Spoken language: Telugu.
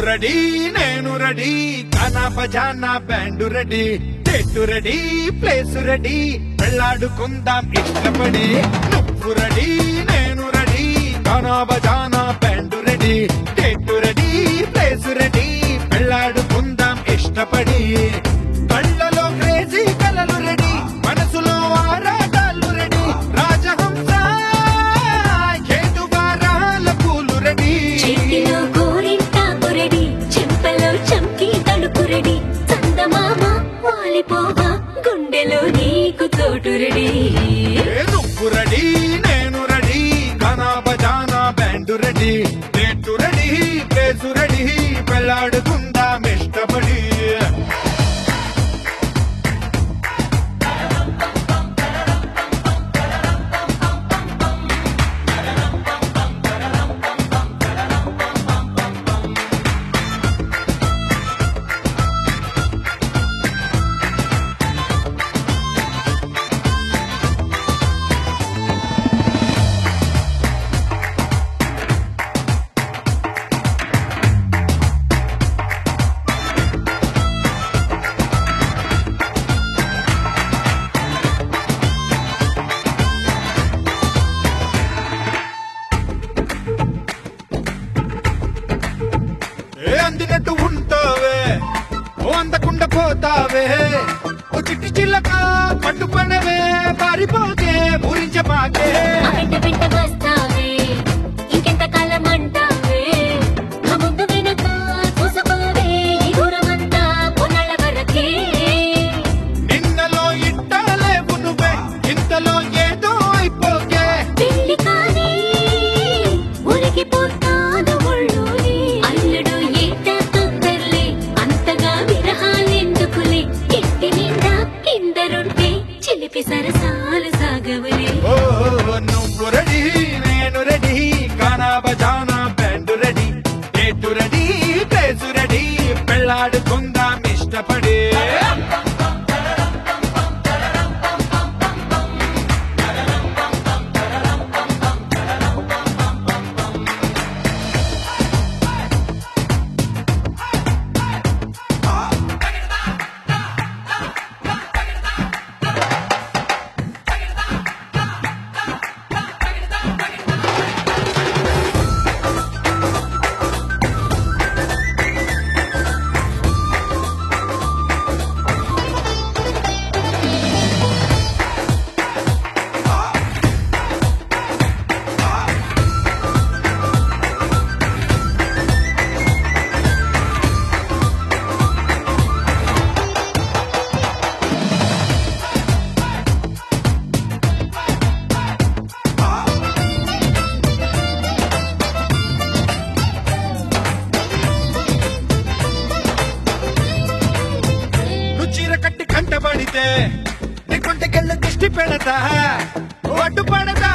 రెడీ నేను రెడీ గానా బజానా band ready date ready place ready వెళ్ళాడుకుందాం ఇష్టపడి నువ్వు రెడీ నేను రెడీ గానా బజానా band ready date ready place ready వెళ్ళాడుకుందాం ఇష్టపడి కళ్ళలో క్రేజీ కలలు రెడీ మనసులో ఆరాటాలు రెడీ రాజహంస ఏదువారాల పూలు రెడీ చేతిలో గోరింటాకు రెడీ చెంపలో చంకి తడుపు రెడీ చందమామ వాలిపోవా గుండెలో నీకు తోటు రెడీ నువ్వు రెడీ నేను రెడీ గానా బజానా band ready date ready place ready వెళ్ళాడుకుందాం ఇష్టపడి అందినట్టు ఉంటావే ఓ అందకుండా పోతావే ఓ చిట్టి చిల్లక పట్టుపడవే పారిపోకే పూరించమాకే వెంట వెంట వస్తావే ఇంకెంత కాలం అంటావే నా ముందు వెనక చూసుకోవే ఈ దూరమంతా కొన్నాళ్ళ వరకే నిన్నలో ఇట్టాలేవు నువ్వే ఇంతలో ఏదో అయిపోకే పెళ్లి కానీ ఊరికి పోతాను ఒళ్ళోని అల్లుడు ఏట తొందరలే అంతగా విరహాలెందుకులే ఇంటి నిండా కిందరుంటే చిలిపి సరసాలు సాగవలే ఓ నువ్వు రెడీ నేను రెడీ గానా బజానా band ready date ready place ready పెళ్ళాడుకుందాం ఇష్టపడి చీర కట్టి కంటబడితే నీ కొంటకెళ్ళ దిష్టి పెడతా అడ్డు పడతా